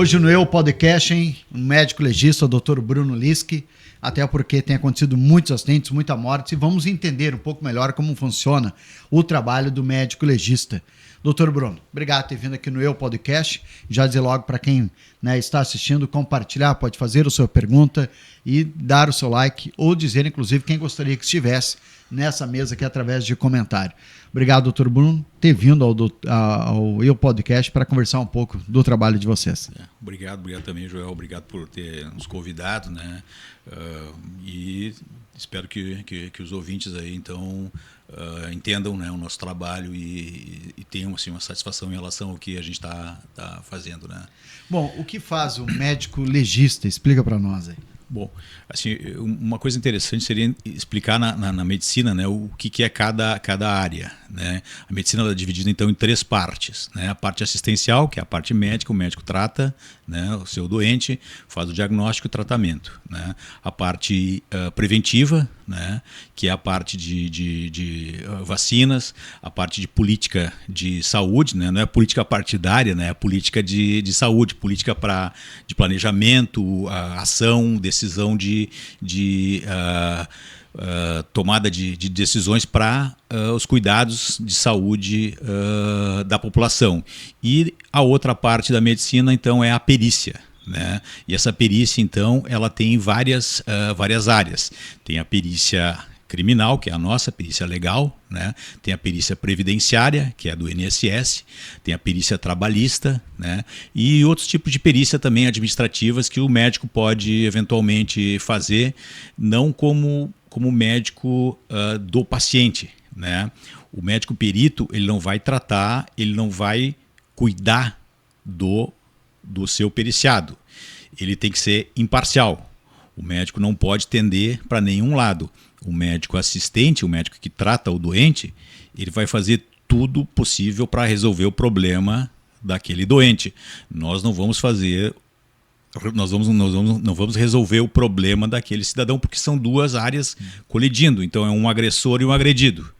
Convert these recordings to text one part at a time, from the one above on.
Hoje no Eu Podcast, um médico legista, o Dr. Bruno Liski, até porque tem acontecido muitos acidentes, muita morte, e vamos entender um pouco melhor como funciona o trabalho do médico legista. Doutor Bruno, obrigado por ter vindo aqui no Eu Podcast. Já dizer logo para quem está assistindo, compartilhar, pode fazer a sua pergunta e dar o seu like, ou dizer, inclusive, quem gostaria que estivesse nessa mesa aqui através de comentário. Obrigado, doutor Bruno, por ter vindo ao Eu Podcast para conversar um pouco do trabalho de vocês. Obrigado também, Joel. Obrigado por ter nos convidado, né? E espero que os ouvintes aí, então, entendam, né, o nosso trabalho e tenham assim, uma satisfação em relação ao que a gente está fazendo, né? Bom, o que faz o médico legista? Explica para nós aí. Bom, assim, uma coisa interessante seria explicar na medicina, né, o que é cada área, né? A medicina ela é dividida então em 3 partes, né? A parte assistencial, que é a parte médica, o médico trata, né, o seu doente, faz o diagnóstico e o tratamento, né? A parte preventiva, né, que é a parte de vacinas, a parte de política de saúde, né? Não é política partidária, né? É política de saúde, política de planejamento, ação, decisão de tomada de decisões para os cuidados de saúde da população. E a outra parte da medicina, então, é a perícia, né? E essa perícia, então, ela tem várias áreas. Tem a perícia criminal, que é a nossa perícia legal, né? Tem a perícia previdenciária, que é a do INSS, tem a perícia trabalhista, né? E outros tipos de perícia também administrativas que o médico pode eventualmente fazer, não como médico do paciente, né? O médico perito, ele não vai tratar, ele não vai cuidar do seu periciado. Ele tem que ser imparcial. O médico não pode tender para nenhum lado. O médico assistente, o médico que trata o doente, ele vai fazer tudo possível para resolver o problema daquele doente. Nós não vamos resolver o problema daquele cidadão, porque são 2 áreas colidindo. Então é um agressor e um agredido.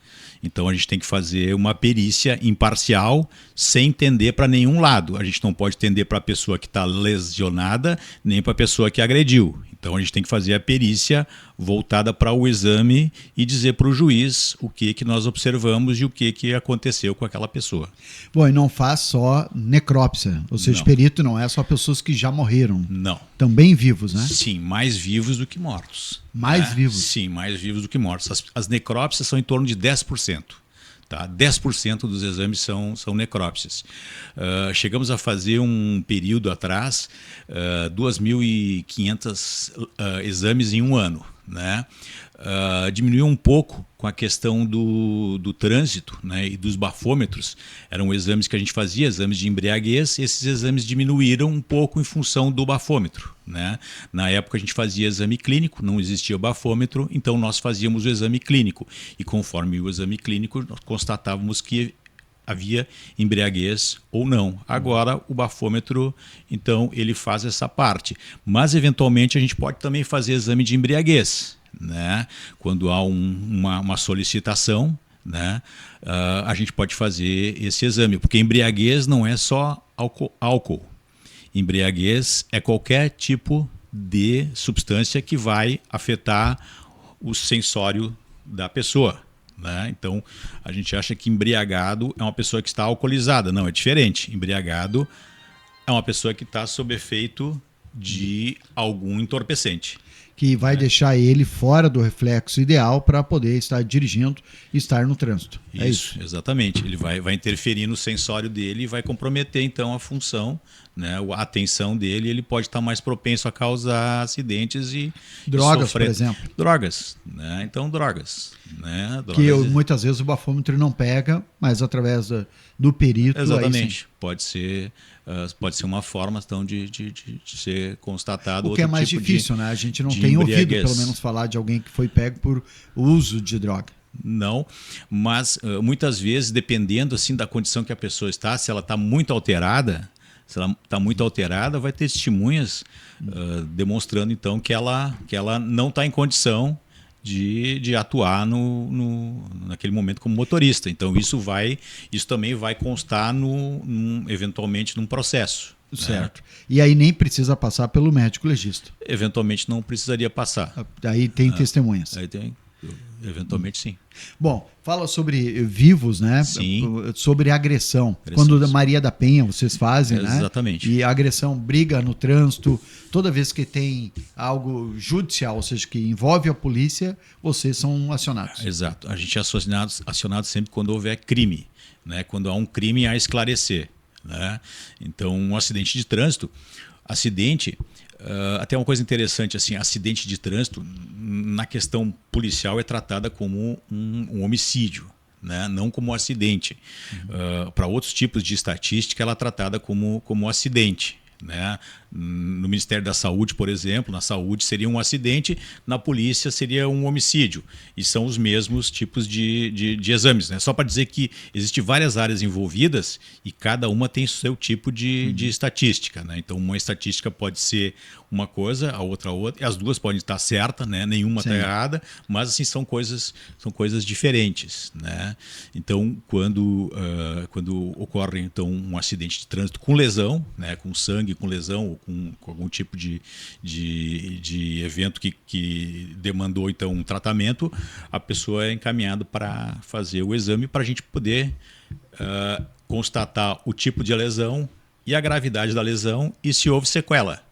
Então a gente tem que fazer uma perícia imparcial, sem tender para nenhum lado. A gente não pode tender para a pessoa que está lesionada, nem para a pessoa que agrediu. Então a gente tem que fazer a perícia voltada para o exame e dizer para o juiz o que nós observamos e o que aconteceu com aquela pessoa. Bom, e não faz só necrópsia, ou seja, perito não é só pessoas que já morreram. Não. Também vivos, né? Sim, mais vivos do que mortos. Mais vivos? Sim, mais vivos do que mortos. As necrópsias são em torno de 10%. Tá? 10% dos exames são necrópsias. Chegamos a fazer um período atrás, 2.500 exames em um ano, né? Diminuiu um pouco com a questão do trânsito, né, e dos bafômetros. Eram exames que a gente fazia, exames de embriaguez, e esses exames diminuíram um pouco em função do bafômetro, né? Na época a gente fazia exame clínico, não existia o bafômetro, então nós fazíamos o exame clínico. E conforme o exame clínico, nós constatávamos que havia embriaguez ou não. Agora o bafômetro, então, ele faz essa parte. Mas eventualmente a gente pode também fazer exame de embriaguez, né? Quando há uma solicitação, né? A gente pode fazer esse exame, porque embriaguez não é só álcool. Embriaguez é qualquer tipo de substância que vai afetar o sensório da pessoa, né? Então a gente acha que embriagado é uma pessoa que está alcoolizada. Não, é diferente. Embriagado é uma pessoa que está sob efeito de algum entorpecente, que vai deixar ele fora do reflexo ideal para poder estar dirigindo e estar no trânsito. Isso, exatamente. Ele vai interferir no sensório dele e vai comprometer, então, a função, né, a atenção dele. Ele pode estar mais propenso a causar acidentes e drogas, sofrer. por exemplo. Drogas, né? Então, drogas. Né? Que muitas vezes o bafômetro não pega, mas através do perito... Exatamente. Pode ser uma forma, então, de ser constatado o que outro é mais tipo difícil, né? A gente não tem ouvido, pelo menos, falar de alguém que foi pego por uso de droga. Não, mas muitas vezes, dependendo assim da condição que a pessoa está, se ela está muito alterada, vai ter testemunhas demonstrando então que ela não está em condição de atuar naquele momento como motorista. Então isso também vai constar eventualmente num processo, Certo. E aí nem precisa passar pelo médico legista. Eventualmente não precisaria passar. Aí tem testemunhas. Aí tem, eventualmente sim. Bom, fala sobre vivos, né? Sim. Sobre agressão. Quando da Maria da Penha vocês fazem, né? Exatamente. E agressão, briga no trânsito, toda vez que tem algo judicial, ou seja, que envolve a polícia, vocês são acionados. Exato. A gente é acionado sempre quando houver crime, né? Quando há um crime a esclarecer, né? Então, um acidente de trânsito, até uma coisa interessante, assim, acidente de trânsito, na questão policial, é tratada como um homicídio, né? Não como um acidente. Para outros tipos de estatística, ela é tratada como acidente. Né? No Ministério da Saúde, por exemplo, na saúde seria um acidente, na polícia seria um homicídio. E são os mesmos tipos de exames. Né? Só para dizer que existem várias áreas envolvidas e cada uma tem seu tipo de estatística. Né? Então, uma estatística pode ser uma coisa, a outra. E as duas podem estar certas, né? Nenhuma está errada, mas assim, são coisas diferentes. Né? Então, quando ocorre então, um acidente de trânsito com lesão, né? Com sangue, com lesão, ou com algum tipo de evento que demandou então um tratamento, a pessoa é encaminhada para fazer o exame para a gente poder constatar o tipo de lesão e a gravidade da lesão e se houve sequela.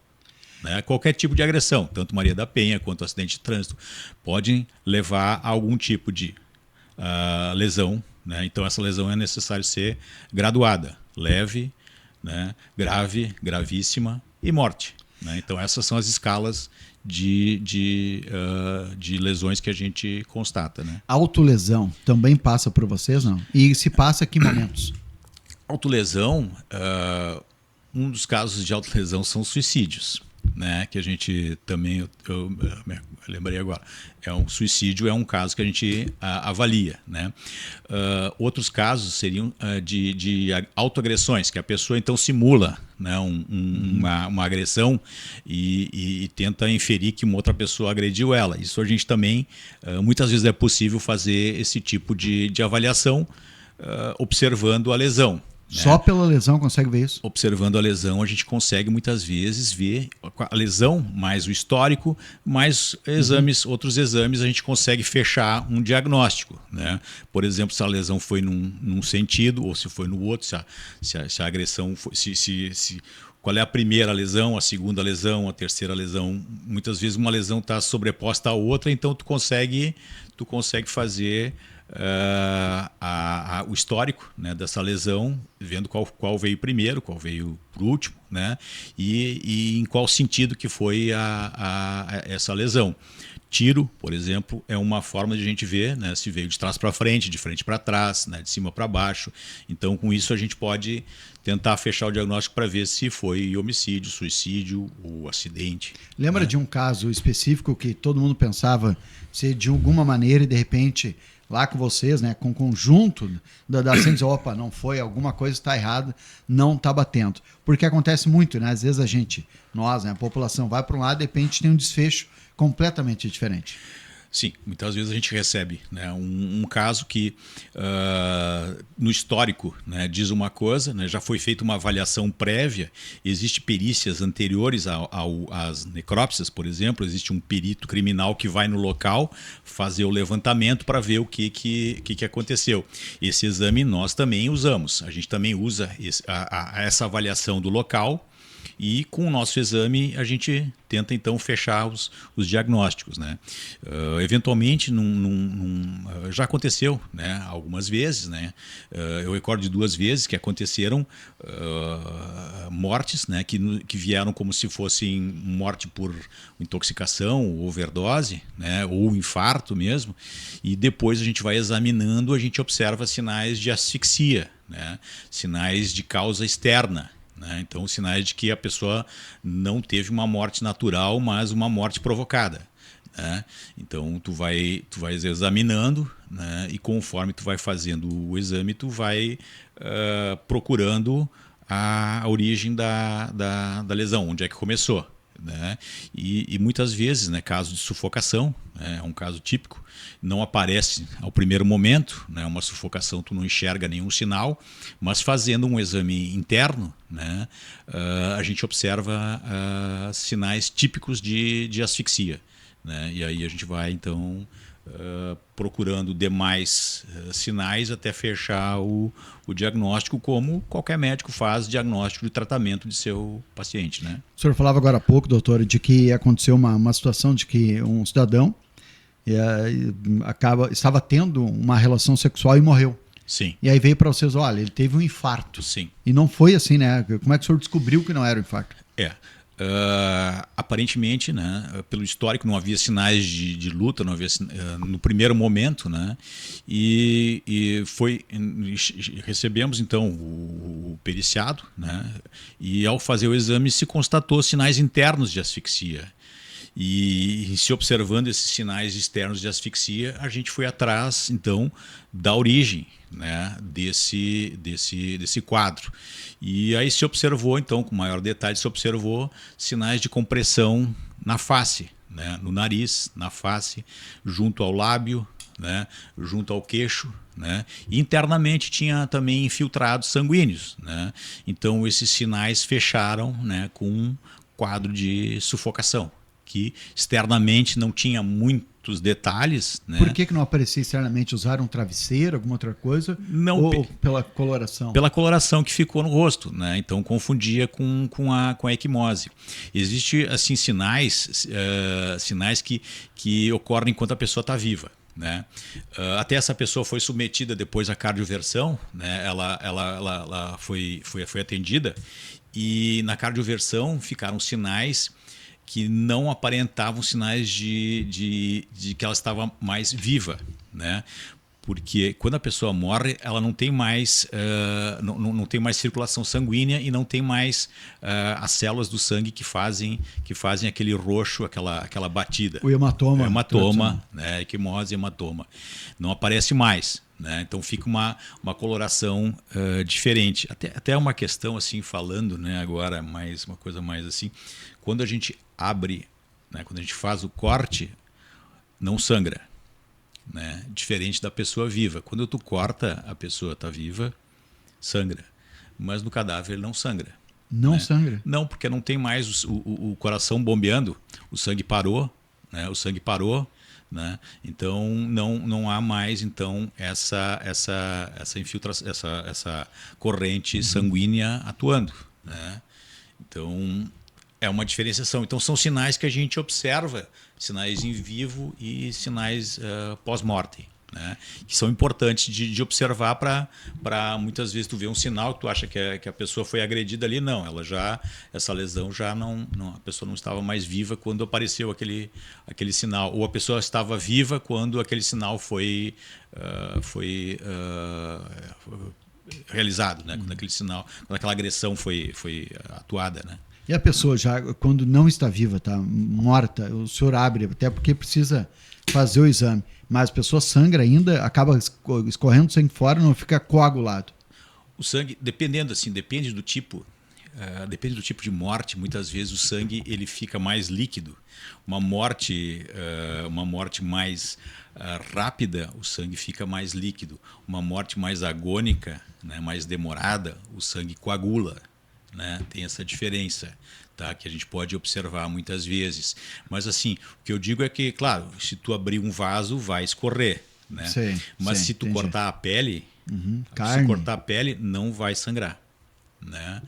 Né? Qualquer tipo de agressão, tanto Maria da Penha quanto acidente de trânsito, podem levar a algum tipo de lesão. Né? Então, essa lesão é necessário ser graduada, leve, né? Grave, gravíssima e morte. Né? Então, essas são as escalas de lesões que a gente constata. Né? Autolesão também passa por vocês, não? E se passa, que momentos? Autolesão, um dos casos de autolesão são suicídios. Né, que a gente também, eu lembrei agora, suicídio é um caso que a gente avalia. Né? Outros casos seriam de autoagressões, que a pessoa então simula, né, uma agressão e tenta inferir que uma outra pessoa agrediu ela. Isso a gente também, muitas vezes é possível fazer esse tipo de avaliação observando a lesão. Só pela lesão consegue ver isso? Observando a lesão, a gente consegue muitas vezes ver a lesão, mais o histórico, mais outros exames, a gente consegue fechar um diagnóstico. Né? Por exemplo, se a lesão foi num sentido ou se foi no outro, se a agressão foi, qual é a primeira lesão, a segunda lesão, a terceira lesão. Muitas vezes uma lesão está sobreposta à outra, então tu consegue fazer o histórico, né, dessa lesão, vendo qual veio primeiro, qual veio por último, né, e em qual sentido que foi essa lesão. Tiro, por exemplo, é uma forma de a gente ver, né, se veio de trás para frente, de frente para trás, né, de cima para baixo. Então, com isso, a gente pode tentar fechar o diagnóstico para ver se foi homicídio, suicídio ou acidente. Lembra de um caso específico que todo mundo pensava ser de alguma maneira e, de repente, lá com vocês, né, com o conjunto da ciência, opa, não foi, alguma coisa está errada, não está batendo. Porque acontece muito, né? Às vezes a população vai para um lado e de repente tem um desfecho completamente diferente. Sim, muitas vezes a gente recebe, né, um caso que no histórico, né, diz uma coisa, né, já foi feita uma avaliação prévia, existe perícias anteriores às necrópsias, por exemplo, existe um perito criminal que vai no local fazer o levantamento para ver o que aconteceu. Esse exame nós também usamos, a gente também usa essa avaliação do local. E com o nosso exame a gente tenta então fechar os diagnósticos. Né? Eventualmente já aconteceu, né, algumas vezes. Né? Eu recordo de 2 vezes que aconteceram mortes, né, que vieram como se fossem morte por intoxicação ou overdose, né, ou infarto mesmo. E depois a gente vai examinando, a gente observa sinais de asfixia, né, sinais de causa externa. Né? Então, sinais de que a pessoa não teve uma morte natural, mas uma morte provocada. Né? Então, tu vai examinando, né? E conforme tu vai fazendo o exame, tu vai procurando a origem da lesão, onde é que começou. né? E muitas vezes, né, caso de sufocação, é um caso típico, não aparece ao primeiro momento, né, uma sufocação, tu não enxerga nenhum sinal, mas fazendo um exame interno, né, a gente observa sinais típicos de asfixia, né? E aí a gente vai então procurando demais sinais até fechar o diagnóstico, como qualquer médico faz diagnóstico de tratamento de seu paciente, né? O senhor falava agora há pouco, doutor, de que aconteceu uma situação de que um cidadão estava tendo uma relação sexual e morreu. Sim. E aí veio para vocês, olha, ele teve um infarto. Sim. E não foi assim, né? Como é que o senhor descobriu que não era um infarto? Aparentemente, né, pelo histórico, não havia sinais de luta, não havia no primeiro momento, né, e recebemos então o periciado, né, e ao fazer o exame se constatou sinais internos de asfixia. E se observando esses sinais externos de asfixia, a gente foi atrás, então, da origem, né, desse quadro. E aí se observou, então, com maior detalhe, se observou sinais de compressão na face, né, no nariz, na face, junto ao lábio, né, junto ao queixo, né, e internamente tinha também infiltrados sanguíneos, né. Então esses sinais fecharam, né, com um quadro de sufocação, que externamente não tinha muitos detalhes, né? Por que não aparecia externamente? Usaram um travesseiro, alguma outra coisa? Não, ou pela coloração? Pela coloração que ficou no rosto, né? Então confundia com a equimose. Existem assim, sinais que ocorrem enquanto a pessoa está viva, né? Até essa pessoa foi submetida depois à cardioversão, né? Ela foi atendida, e na cardioversão ficaram sinais que não aparentavam sinais de que ela estava mais viva, né? Porque quando a pessoa morre, ela não tem mais não tem mais circulação sanguínea e não tem mais as células do sangue que fazem aquele roxo, aquela batida. O hematoma. O hematoma, né? Equimose, hematoma. Não aparece mais, né? Então fica uma coloração diferente. Até uma questão assim, falando, né, agora, mais uma coisa mais assim, quando a gente abre, né, quando a gente faz o corte, não sangra, né? Diferente da pessoa viva. Quando tu corta, a pessoa está viva, sangra. Mas no cadáver ele não sangra. Não, né? sangra? Não, porque não tem mais o coração bombeando, o sangue parou, né? O sangue parou, né? Então não há mais então essa infiltração, essa corrente sanguínea atuando, né? Então é uma diferenciação. Então são sinais que a gente observa, sinais em vivo e sinais pós-morte, né? Que são importantes de observar para muitas vezes tu vê um sinal que tu acha que a pessoa foi agredida ali, não, essa lesão já não, a pessoa não estava mais viva quando apareceu aquele sinal, ou a pessoa estava viva quando aquele sinal foi realizado, né? Quando aquele sinal, quando aquela agressão foi atuada, né? E a pessoa já, quando não está viva, está morta, o senhor abre, até porque precisa fazer o exame, mas a pessoa sangra ainda, acaba escorrendo sangue fora, não fica coagulado? O sangue, depende do tipo, depende do tipo de morte. Muitas vezes o sangue ele fica mais líquido. Uma morte mais rápida, o sangue fica mais líquido. Uma morte mais agônica, né, mais demorada, o sangue coagula. Né? Tem essa diferença, tá? Que a gente pode observar muitas vezes. Mas assim, o que eu digo é que, claro, se tu abrir um vaso, vai escorrer, né? Mas se tu cortar a pele, não vai sangrar, né?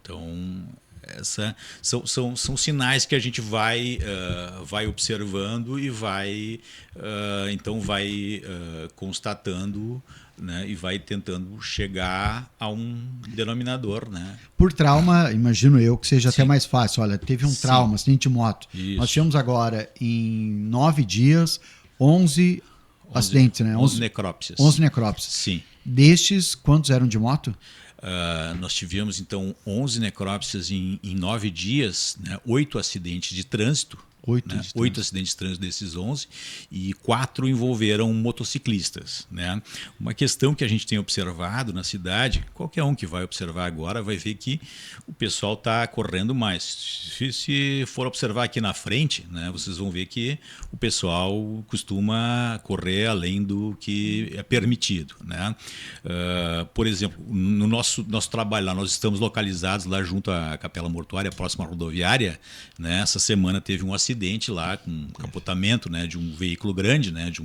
Então, são sinais que a gente vai observando e vai constatando, né, e vai tentando chegar a um denominador, né? Por trauma, imagino eu que seja Sim. até mais fácil. Olha, teve um trauma, acidente de moto. Isso. Nós tivemos agora, em 9 dias, 11 acidentes, né? 11 necrópsias. 11 necrópsias. Sim. Destes, quantos eram de moto? Nós tivemos, então, 11 necrópsias em 9 dias, né? 8 acidentes de trânsito, 8 acidentes de trânsito desses 11, e 4 envolveram motociclistas, né? Uma questão que a gente tem observado na cidade, qualquer um que vai observar agora vai ver que o pessoal está correndo mais. Se for observar aqui na frente, né, vocês vão ver que o pessoal costuma correr além do que é permitido, né? Por exemplo, no nosso trabalho lá, nós estamos localizados lá junto à Capela Mortuária, próxima à rodoviária, né? Essa semana teve um acidente lá com capotamento, né, de um veículo grande, né, de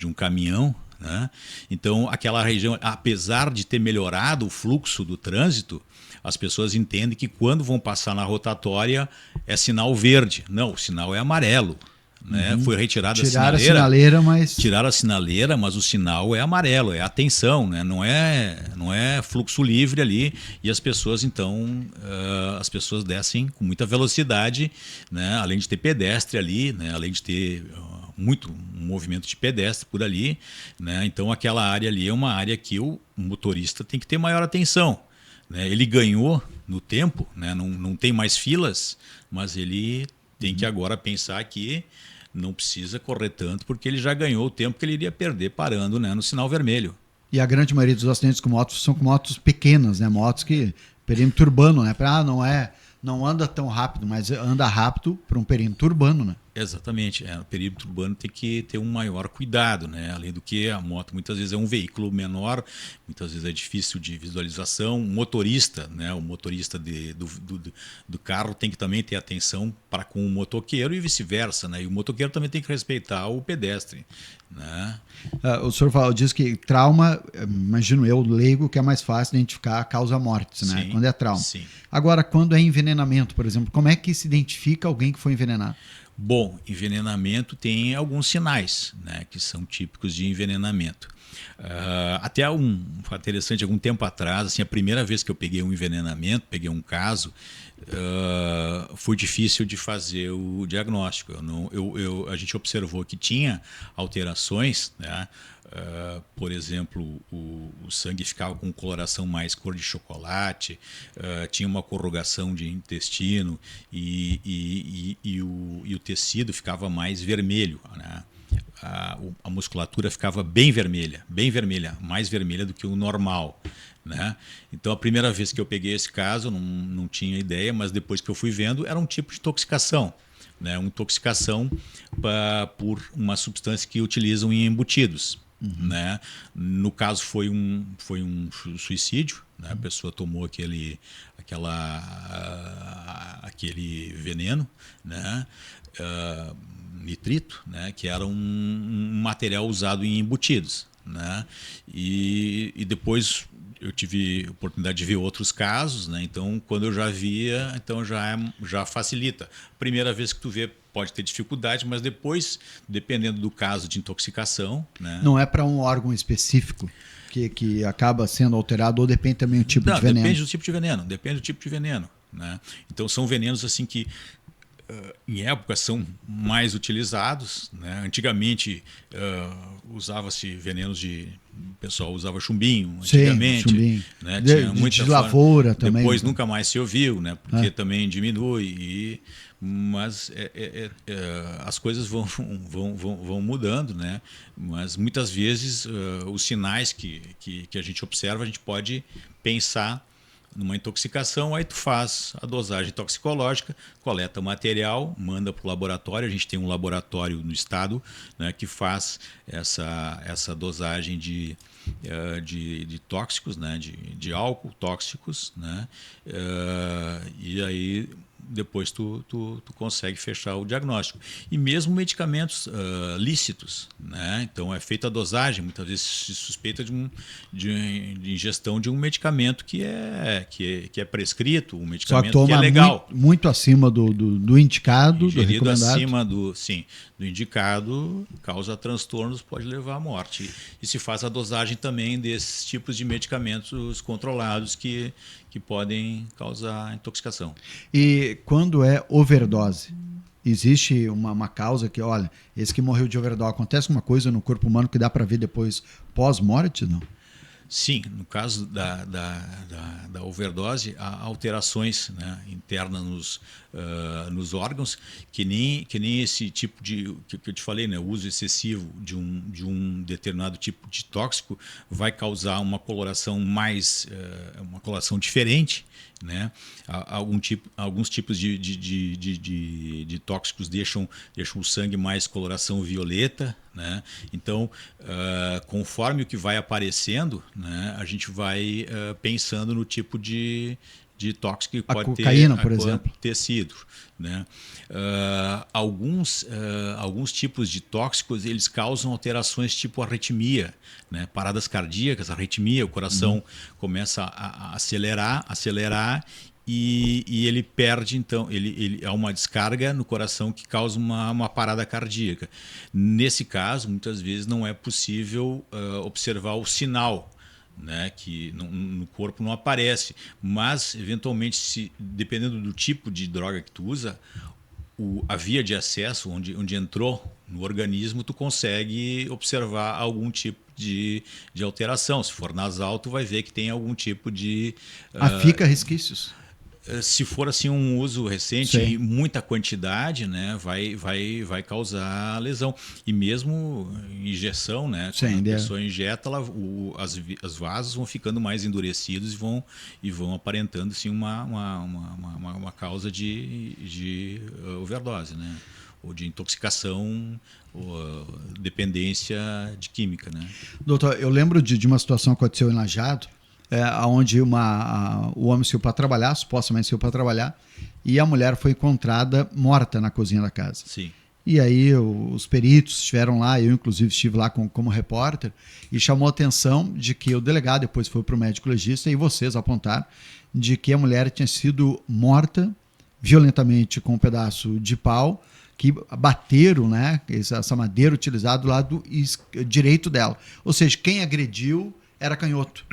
um caminhão, né? Então aquela região, apesar de ter melhorado o fluxo do trânsito, as pessoas entendem que quando vão passar na rotatória é sinal verde. Não, o sinal é amarelo. Né? Foi retirada a sinaleira, tiraram a sinaleira, mas o sinal é amarelo, é atenção, né? Não é fluxo livre ali, e as pessoas então as pessoas descem com muita velocidade, né? Além de ter pedestre ali, né? Além de ter muito movimento de pedestre por ali, né? Então aquela área ali é uma área que o motorista tem que ter maior atenção, né? Ele ganhou no tempo, né? Não tem mais filas, mas ele tem que agora pensar que não precisa correr tanto, porque ele já ganhou o tempo que ele iria perder parando, né, no sinal vermelho. E a grande maioria dos acidentes com motos são com motos pequenas, né? Motos que perímetro urbano, né? Não anda tão rápido, mas anda rápido para um perímetro urbano, né? Exatamente. O perímetro urbano tem que ter um maior cuidado, né? Além do que a moto muitas vezes é um veículo menor, muitas vezes é difícil de visualização. O motorista, né? O motorista do carro tem que também ter atenção para com o motoqueiro e vice-versa, né? E o motoqueiro também tem que respeitar o pedestre, né? O senhor diz que trauma, imagino eu, leigo, que é mais fácil identificar a causa-mortes, né? Quando é trauma. Sim. Agora, quando é envenenamento, por exemplo, como é que se identifica alguém que foi envenenado? Bom, envenenamento tem alguns sinais, né, que são típicos de envenenamento. Até foi interessante, algum tempo atrás, assim, a primeira vez que eu peguei um envenenamento, peguei um caso, foi difícil de fazer o diagnóstico. A gente observou que tinha alterações, né? Por exemplo, o sangue ficava com coloração mais cor de chocolate, tinha uma corrugação de intestino e o tecido ficava mais vermelho, né? A musculatura ficava bem vermelha, mais vermelha do que o normal, né? Então, a primeira vez que eu peguei esse caso, eu não tinha ideia, mas depois que eu fui vendo, era um tipo de intoxicação, né? Uma intoxicação por uma substância que utilizam em embutidos. Né? No caso foi um suicídio, né? A pessoa tomou aquele veneno, né? Nitrito, né? Que era um material usado em embutidos, né? E depois eu tive a oportunidade de ver outros casos, né? Então, quando eu já via, então já facilita. Primeira vez que tu vê, pode ter dificuldade, mas depois, dependendo do caso de intoxicação, né? Não é para um órgão específico que acaba sendo alterado, ou depende também do tipo de veneno? Depende do tipo de veneno, né? Então, são venenos assim que em época são mais utilizados, né? Antigamente usava-se venenos o pessoal usava chumbinho antigamente. Sim, chumbinho. Né? Tinha muita lavoura também. Depois nunca mais se ouviu, né? Porque também diminui. Mas as coisas vão mudando, né? Mas muitas vezes os sinais que a gente observa, a gente pode pensar numa intoxicação, aí tu faz a dosagem toxicológica, coleta o material, manda para o laboratório. A gente tem um laboratório no estado, né, que faz essa dosagem de tóxicos, né, de álcool tóxicos, né, e aí depois tu consegue fechar o diagnóstico. E mesmo medicamentos lícitos, né? Então é feita a dosagem, muitas vezes se suspeita de ingestão de um medicamento que é prescrito, um medicamento que é legal. Muito acima do indicado, do recomendado. Acima do indicado, causa transtornos, pode levar à morte. E se faz a dosagem também desses tipos de medicamentos controlados que podem causar intoxicação. E quando é overdose? Existe uma causa que, olha, esse que morreu de overdose, acontece uma coisa no corpo humano que dá para ver depois pós-morte, não? Sim, no caso da overdose, há alterações, né, internas nos órgãos, que nem esse tipo que eu te falei, né, o uso excessivo de um determinado tipo de tóxico vai causar uma coloração uma coloração diferente, né? Alguns tipos de tóxicos deixam o sangue mais coloração violeta, né? Então, conforme o que vai aparecendo, né, a gente vai pensando no tipo de tóxico que pode cocaína, por exemplo. ter sido, né? Alguns tipos de tóxicos eles causam alterações tipo arritmia, né? Paradas cardíacas, arritmia, o coração começa a acelerar e ele perde, então, ele há uma descarga no coração que causa uma parada cardíaca. Nesse caso, muitas vezes não é possível observar o sinal, né, que no corpo não aparece, mas eventualmente, dependendo do tipo de droga que tu usa, a via de acesso onde entrou no organismo, tu consegue observar algum tipo de alteração. Se for nasal, tu vai ver que tem algum tipo de Fica resquícios. Se for assim um uso recente e muita quantidade, né, vai causar lesão. E mesmo injeção, né, quando a pessoa injeta, as vasos vão ficando mais endurecidos e vão aparentando assim, uma causa de overdose, né, ou de intoxicação, ou dependência de química, né. Doutor, eu lembro de uma situação que aconteceu em Lajeado, onde o homem saiu para trabalhar, supostamente saiu para trabalhar, e a mulher foi encontrada morta na cozinha da casa. Sim. E aí os peritos estiveram lá, eu inclusive estive lá como repórter, e chamou a atenção de que o delegado depois foi para o médico legista e vocês apontaram de que a mulher tinha sido morta violentamente com um pedaço de pau, que bateram, né, essa madeira utilizada do lado direito dela. Ou seja, quem agrediu era canhoto.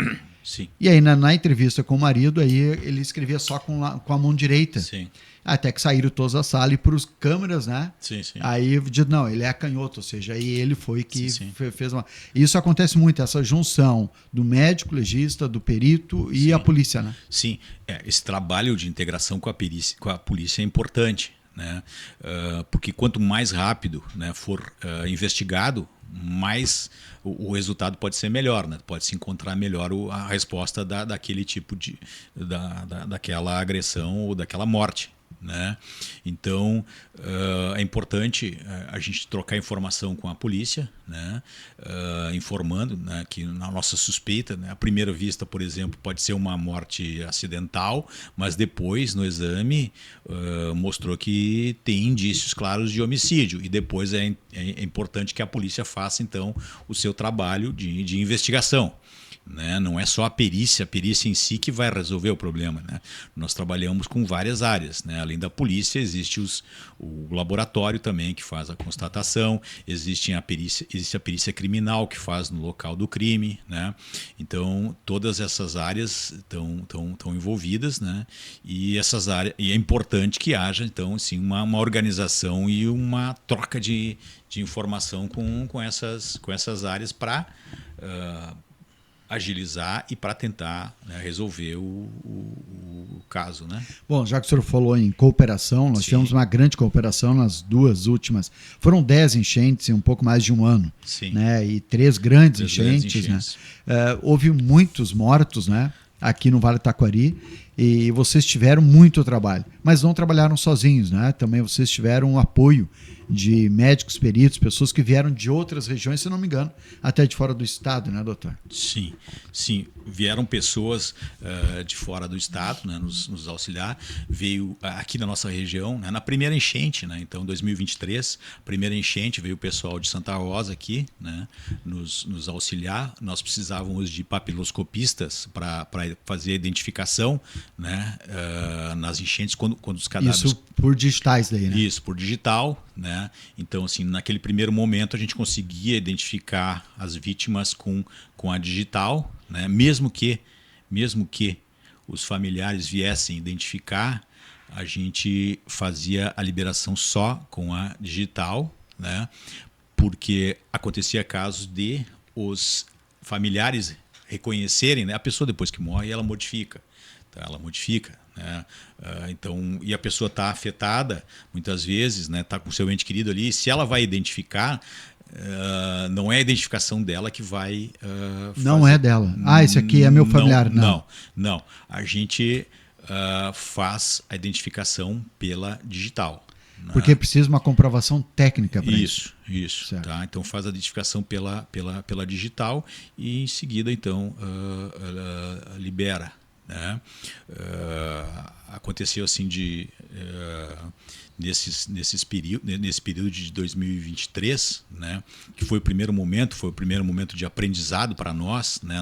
Sim. E aí, na entrevista com o marido, aí ele escrevia só com a mão direita. Sim. Até que saíram todos da sala e para os câmeras, né? Sim, sim. Aí, não, ele é canhoto, ou seja, aí ele foi que sim. fez uma... Isso acontece muito, essa junção do médico legista, do perito e a polícia, né? Sim, esse trabalho de integração com a polícia é importante, né? Porque quanto mais rápido, né, for investigado, mais o resultado pode ser melhor, né? Pode se encontrar melhor a resposta daquele tipo daquela agressão ou daquela morte, né? Então é importante a gente trocar informação com a polícia, né? Informando, né, que na nossa suspeita, né, à primeira vista, por exemplo, pode ser uma morte acidental, mas depois no exame mostrou que tem indícios claros de homicídio e depois é importante que a polícia faça então o seu trabalho de investigação. Né? Não é só a perícia em si que vai resolver o problema, né? Nós trabalhamos com várias áreas, né? Além da polícia, existe o laboratório também que faz a constatação, existe a perícia criminal que faz no local do crime, né? Então todas essas áreas estão envolvidas, né? E é importante que haja então assim, uma organização e uma troca de informação com essas áreas para agilizar e para tentar, né, resolver o caso, né? Bom, já que o senhor falou em cooperação, nós tivemos uma grande cooperação nas duas últimas. Foram 10 enchentes em um pouco mais de um ano. Sim. Né? E 3 grandes enchentes. Né? Houve muitos mortos, né, aqui no Vale do Taquari, e vocês tiveram muito trabalho, mas não trabalharam sozinhos, né? Também vocês tiveram um apoio de médicos, peritos, pessoas que vieram de outras regiões, se não me engano, até de fora do estado, né, doutor? Sim, vieram pessoas de fora do estado, né, nos auxiliar. Veio aqui na nossa região, né, na primeira enchente, né, então 2023, primeira enchente, veio o pessoal de Santa Rosa aqui, né, nos auxiliar. Nós precisávamos de papiloscopistas para fazer a identificação, né, nas enchentes quando os cadáveres... Isso por digitais daí, né? Isso, por digital, né? Então, assim, naquele primeiro momento a gente conseguia identificar as vítimas com a digital, né? Mesmo que os familiares viessem identificar, a gente fazia a liberação só com a digital, né? Porque acontecia casos de os familiares reconhecerem, né? A pessoa depois que morre, ela modifica. Tá? Ela modifica. Né? Então, e a pessoa está afetada, muitas vezes, né? Está com o seu ente querido ali. Se ela vai identificar, não é a identificação dela que vai Não fazer. é dela. Esse aqui é meu familiar. Não. A gente faz a identificação pela digital. Né? Porque precisa uma comprovação técnica para isso. Isso. Tá? Então faz a identificação pela digital e em seguida então libera. Né? Aconteceu assim nesse período de 2023, né? Que foi o primeiro momento de aprendizado para nós, né?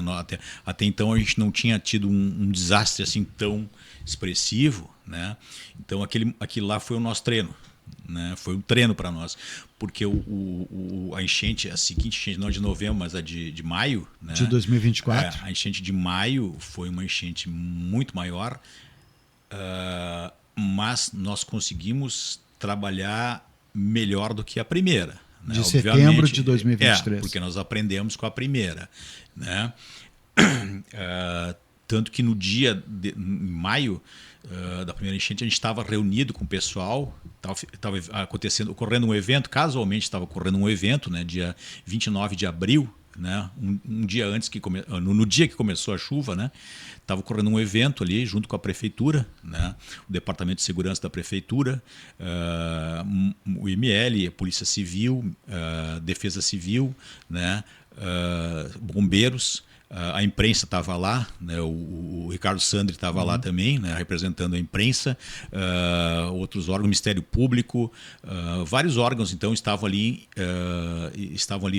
Até então a gente não tinha tido um desastre assim tão expressivo, né? Então aquilo lá foi o nosso treino. Né? Foi um treino para nós, porque a enchente, a seguinte enchente, não de novembro, mas a de maio, né? De 2024. A enchente de maio foi uma enchente muito maior, mas nós conseguimos trabalhar melhor do que a primeira. Né? De setembro de 2023. Porque nós aprendemos com a primeira. Né? Tanto que no dia em maio da primeira enchente, a gente estava reunido com o pessoal, estava ocorrendo um evento, casualmente estava ocorrendo um evento, né, dia 29 de abril, né, um dia antes, no dia que começou a chuva, né, estava ocorrendo um evento ali junto com a prefeitura, né, o Departamento de Segurança da Prefeitura, o IML, a Polícia Civil, Defesa Civil, né, bombeiros. A imprensa estava lá, né? O Ricardo Sandri estava lá também, né? Representando a imprensa, outros órgãos, Ministério Público, vários órgãos então estavam ali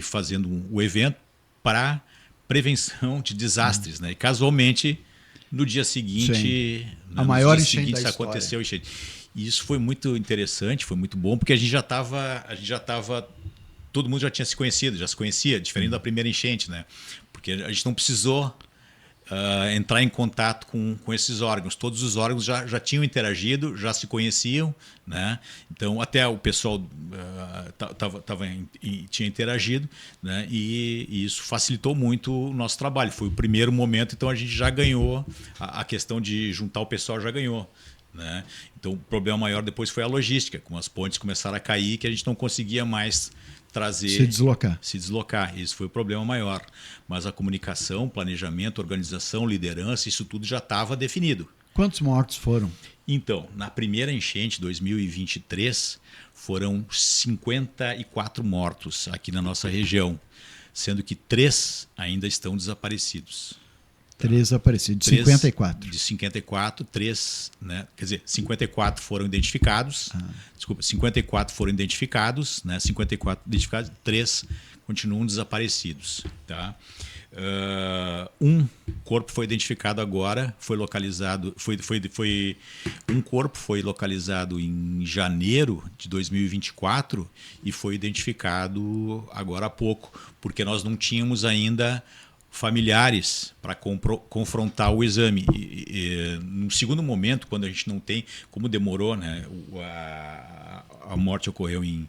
fazendo o evento para prevenção de desastres, né? E casualmente no dia seguinte, a maior enchente da aconteceu a enchente. E isso foi muito interessante, foi muito bom, porque a gente já estava todo mundo já tinha se conhecido, já se conhecia, diferente da primeira enchente, né? Porque a gente não precisou entrar em contato com esses órgãos. Todos os órgãos já tinham interagido, já se conheciam, né? Então até o pessoal tinha interagido, né? E isso facilitou muito o nosso trabalho. Foi o primeiro momento, então a gente já ganhou, a questão de juntar o pessoal já ganhou. Né? Então o problema maior depois foi a logística, como as pontes começaram a cair, que a gente não conseguia mais se deslocar. Isso foi o problema maior. Mas a comunicação, planejamento, organização, liderança, isso tudo já estava definido. Quantos mortos foram? Então, na primeira enchente, 2023, foram 54 mortos aqui na nossa região, sendo que 3 ainda estão desaparecidos. 3 desaparecidos, de 54. De 54, 3, né? Quer dizer, 54 foram identificados. Desculpa, 54 foram identificados, né? 54 identificados, 3 continuam desaparecidos. Tá? Um corpo foi identificado agora, foi localizado. Um corpo foi localizado em janeiro de 2024 e foi identificado agora há pouco, porque nós não tínhamos ainda familiares para confrontar o exame. No segundo momento, quando a gente não tem, como demorou, né, a morte ocorreu em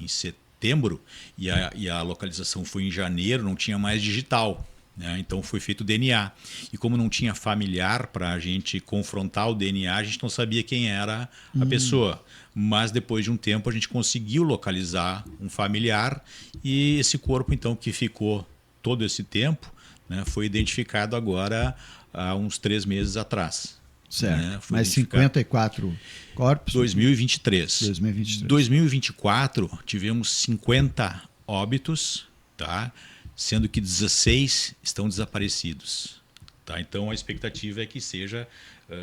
setembro e a localização foi em janeiro, não tinha mais digital. Né? Então foi feito o DNA. E como não tinha familiar para a gente confrontar o DNA, a gente não sabia quem era a pessoa. Mas depois de um tempo a gente conseguiu localizar um familiar e esse corpo então que ficou todo esse tempo, né, foi identificado agora há uns 3 meses atrás. Certo. Né, mas 54 corpos? 2023. 2024 tivemos 50 óbitos, tá? Sendo que 16 estão desaparecidos. Tá? Então a expectativa é que seja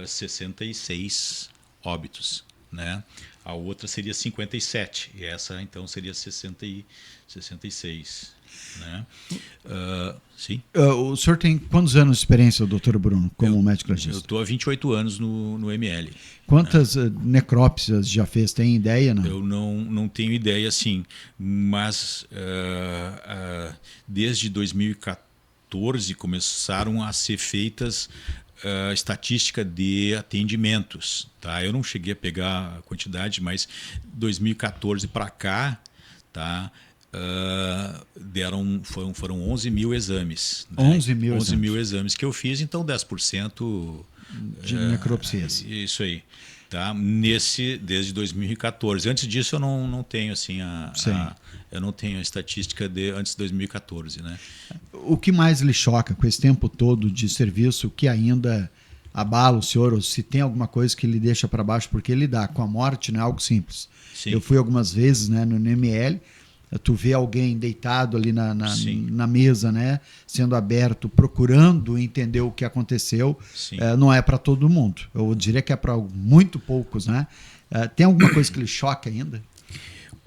66 óbitos. Né? A outra seria 57 e essa então seria 66. Né? Sim. O senhor tem quantos anos de experiência, doutor Bruno, como médico legista? Eu estou há 28 anos no ML. Quantas necrópsias já fez? Tem ideia? Não? Eu não tenho ideia, sim. Mas desde 2014 começaram a ser feitas estatística de atendimentos. Tá? Eu não cheguei a pegar a quantidade, mas 2014 para cá, tá? foram 11 mil exames. Né? 11 mil 11 mil exames que eu fiz, então 10% de necropsias. Isso aí. Tá? Desde 2014. Antes disso eu não tenho assim eu não tenho a estatística de antes de 2014, né? O que mais lhe choca com esse tempo todo de serviço que ainda abala o senhor, ou se tem alguma coisa que lhe deixa para baixo, porque lidar com a morte não é algo simples. Sim. Eu fui algumas vezes, né, no NML, tu vê alguém deitado ali na mesa, né, sendo aberto, procurando entender o que aconteceu. Não é para todo mundo. Eu diria que é para muito poucos, né? Tem alguma coisa que lhe choca ainda?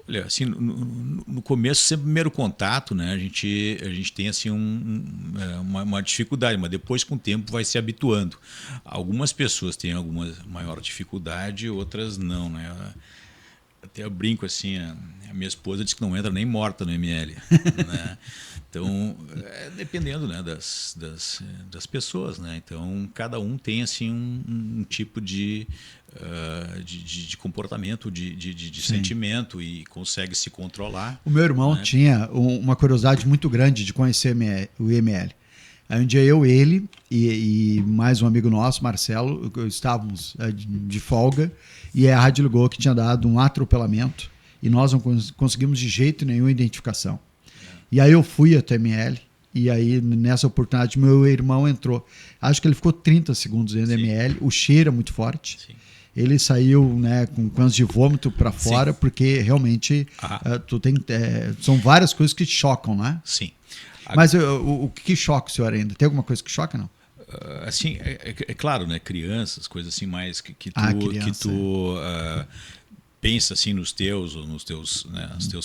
Olha, assim, no começo, sempre primeiro contato, né, a gente tem assim uma dificuldade, mas depois com o tempo vai se habituando. Algumas pessoas têm alguma maior dificuldade, outras não, né? Até eu brinco assim, a minha esposa diz que não entra nem morta no ML, né? Então, dependendo, né, das pessoas, né? Então, cada um tem assim um tipo de comportamento, de sentimento e consegue se controlar. O meu irmão, né, tinha uma curiosidade muito grande de conhecer o IML. Aí um dia ele e mais um amigo nosso, Marcelo, estávamos de folga e a rádio ligou que tinha dado um atropelamento e nós não conseguimos de jeito nenhum identificação. E aí eu fui até ML e aí nessa oportunidade meu irmão entrou. Acho que ele ficou 30 segundos dentro da ML, o cheiro é muito forte. Sim. Ele saiu, né, com cães de vômito para fora, sim, porque realmente são várias coisas que te chocam, né? Sim. Mas o que choca o senhor ainda? Tem alguma coisa que choca, não? Assim, é claro, né? Crianças, coisas assim mais que tu pensa assim nos teus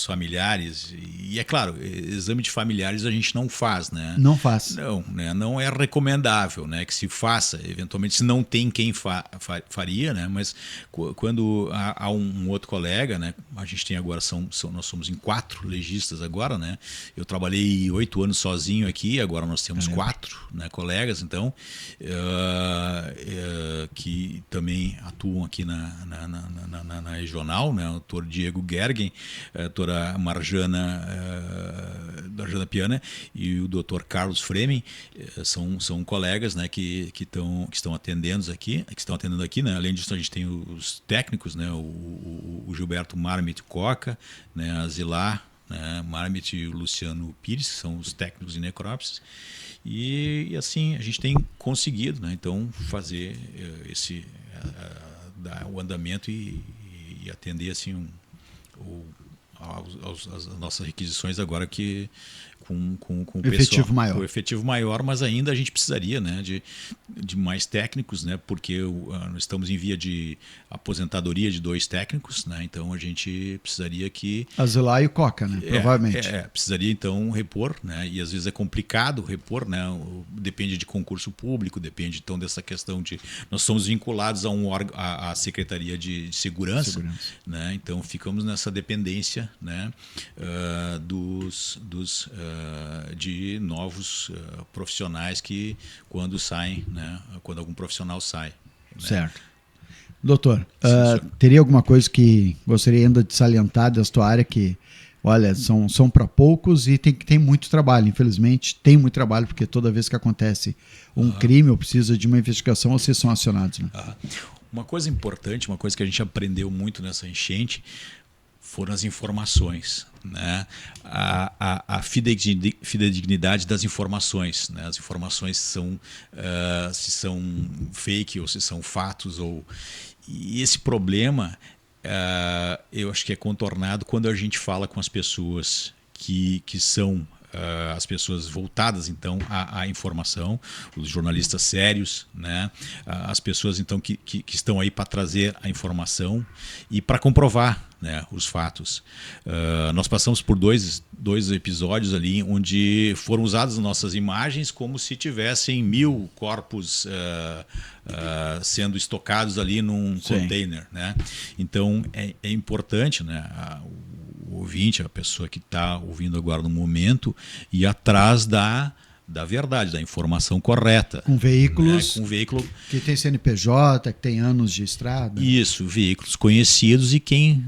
familiares. E é claro, exame de familiares a gente não faz, né? Não faz. Não, né? Não é recomendável, né, que se faça. Eventualmente, se não tem quem faria, né? Mas quando há um outro colega, né? A gente tem agora, nós somos em 4 legistas agora, né? Eu trabalhei 8 anos sozinho aqui, agora nós temos 4, né, colegas, então, que também atuam aqui na regional, né? O doutor Diego Gergen, a doutora Marjana Piana e o doutor Carlos Fremen são colegas, né, que estão atendendo aqui, né? Além disso, a gente tem os técnicos, né? O Gilberto Marmit Coca, né? A Zilar, né? Marmit e o Luciano Pires, que são os técnicos de necrópsias. E assim a gente tem conseguido, né, então fazer dar o andamento e atender assim as nossas requisições agora que com efetivo maior. O efetivo maior, mas ainda a gente precisaria, né, de mais técnicos, né, porque nós estamos em via de aposentadoria de 2 técnicos, né, então a gente precisaria que... Azelar e o Coca, né, provavelmente. Precisaria então repor, né, e às vezes é complicado repor, né, depende de concurso público, depende então dessa questão de... Nós somos vinculados à Secretaria de Segurança, né, então ficamos nessa dependência, né, de novos profissionais que quando saem, né, quando algum profissional sai. Né? Certo. Doutor, teria alguma coisa que gostaria ainda de salientar dessa tua área que, olha, são para poucos e tem muito trabalho, infelizmente tem muito trabalho, porque toda vez que acontece um crime ou precisa de uma investigação, vocês são acionados. Né? Uma coisa importante, uma coisa que a gente aprendeu muito nessa enchente foram as informações, né? A fidedignidade das informações, né? As informações se são fake ou se são fatos. E esse problema eu acho que é contornado quando a gente fala com as pessoas que são as pessoas voltadas então à informação, os jornalistas sérios, né? As pessoas então que estão aí para trazer a informação e para comprovar, né, os fatos. Nós passamos por dois episódios ali onde foram usadas nossas imagens como se tivessem 1000 corpos sendo estocados ali num container, né? Então é importante, né, o ouvinte, a pessoa que está ouvindo agora no momento, ir atrás da da verdade, da informação correta. Com veículos, né? Com veículo que tem CNPJ, que tem anos de estrada. Isso, veículos conhecidos e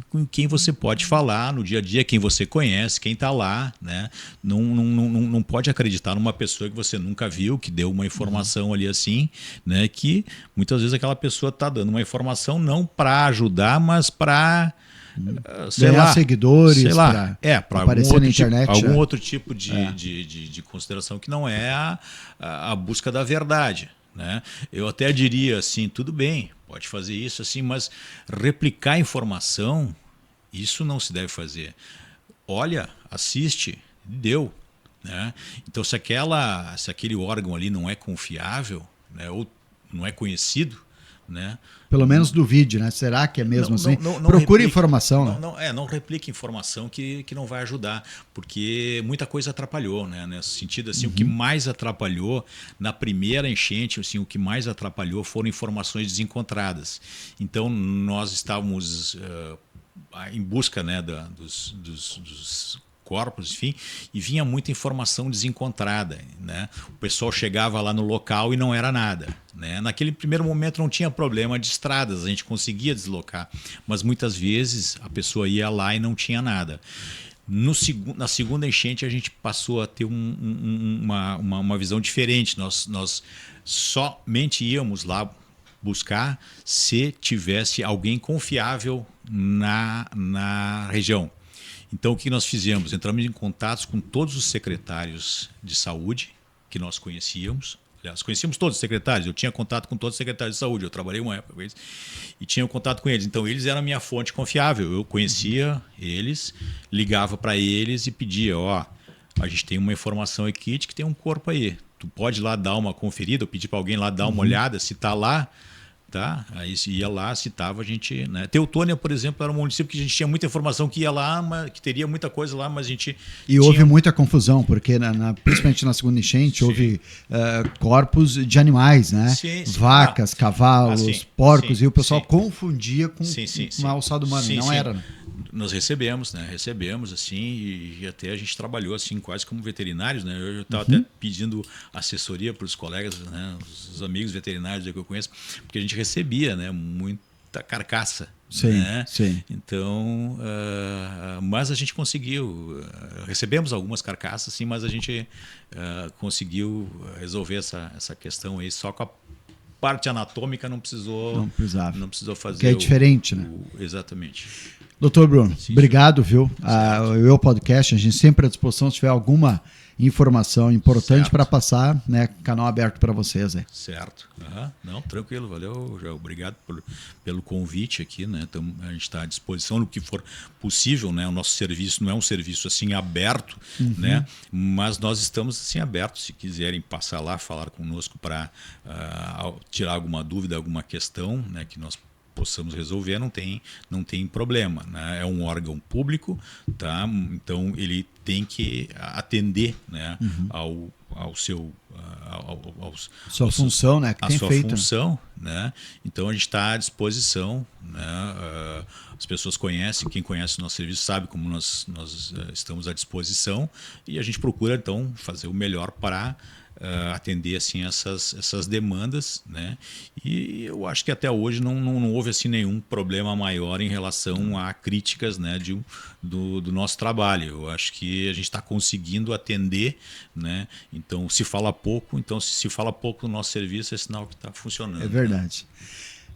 com quem você pode falar no dia a dia, quem você conhece, quem está lá. Né? Não pode acreditar numa pessoa que você nunca viu, que deu uma informação ali assim, né? Que muitas vezes aquela pessoa está dando uma informação não para ajudar, mas para ganhar seguidores, sei lá, para aparecer na internet. Algum outro tipo de consideração que não é a busca da verdade. Né? Eu até diria assim, tudo bem, pode fazer isso assim, mas replicar informação, isso não se deve fazer. Olha, assiste, deu. Né? Então, se aquele órgão ali não é confiável, né, ou não é conhecido, né? Pelo menos do vídeo, né? Será que é mesmo assim? Procure informação. Não replique informação que não vai ajudar, porque muita coisa atrapalhou, né? Nesse sentido, assim, o que mais atrapalhou na primeira enchente, assim, o que mais atrapalhou foram informações desencontradas. Então, nós estávamos em busca, né, dos corpos, enfim, e vinha muita informação desencontrada. Né? O pessoal chegava lá no local e não era nada. Né? Naquele primeiro momento não tinha problema de estradas, a gente conseguia deslocar, mas muitas vezes a pessoa ia lá e não tinha nada. Na segunda enchente a gente passou a ter uma visão diferente. Nós somente íamos lá buscar se tivesse alguém confiável na região. Então, o que nós fizemos? Entramos em contato com todos os secretários de saúde que nós conhecíamos. Aliás, conhecíamos todos os secretários. Eu tinha contato com todos os secretários de saúde. Eu trabalhei uma época com eles e tinha contato com eles. Então, eles eram a minha fonte confiável. Eu conhecia eles, ligava para eles e pedia, a gente tem uma informação aqui de que tem um corpo aí. Tu pode ir lá dar uma conferida, eu pedi para alguém lá dar uma olhada, se está lá. Tá? Aí ia lá, citava, a gente. Né? Teutônia, por exemplo, era um município que a gente tinha muita informação que ia lá, que teria muita coisa lá, mas a gente. E houve muita confusão, porque principalmente na segunda enchente houve corpos de animais, né? Sim. Vacas, cavalos, porcos, e o pessoal confundia com uma alçada humana. Não era. Né? Nós recebemos assim, e até a gente trabalhou assim quase como veterinários, né? Eu estava até pedindo assessoria para os colegas, né? Os amigos veterinários que eu conheço, porque a gente recebia, né? Muita carcaça. Sim, né? sim. Então, mas a gente conseguiu, recebemos algumas carcaças, sim, mas a gente conseguiu resolver essa questão aí só com a parte anatômica, não precisou fazer. Que é diferente, né? Exatamente. Doutor Bruno, sim, obrigado, viu? O Eu Podcast, a gente sempre à disposição, se tiver alguma informação importante para passar, né? Canal aberto para vocês. Certo. Não, tranquilo, valeu. Obrigado pelo convite aqui, né? Então, a gente está à disposição no que for possível, né? O nosso serviço não é um serviço assim aberto, né? Mas nós estamos assim abertos, se quiserem passar lá, falar conosco para tirar alguma dúvida, alguma questão, né? Que nós possamos resolver, não tem problema, né? É um órgão público, tá? Então ele tem que atender, né? ao seu sua função, né? A sua função, né? Então a gente está à disposição, né? As pessoas conhecem, quem conhece o nosso serviço sabe como nós estamos à disposição e a gente procura então fazer o melhor para atender assim essas demandas, né? E eu acho que até hoje não houve assim nenhum problema maior em relação a críticas, né, do nosso trabalho. Eu acho que a gente está conseguindo atender, né? Então se fala pouco no nosso serviço é sinal que está funcionando. É verdade.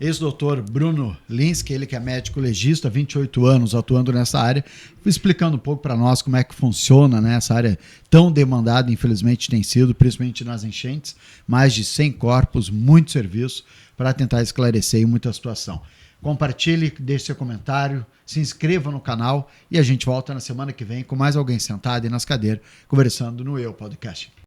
Ex-doutor Bruno Linsky, ele que é médico legista, 28 anos atuando nessa área, explicando um pouco para nós como é que funciona, né, essa área tão demandada, infelizmente tem sido, principalmente nas enchentes, mais de 100 corpos, muito serviço para tentar esclarecer muita situação. Compartilhe, deixe seu comentário, se inscreva no canal e a gente volta na semana que vem com mais alguém sentado aí nas cadeiras conversando no Eu Podcast.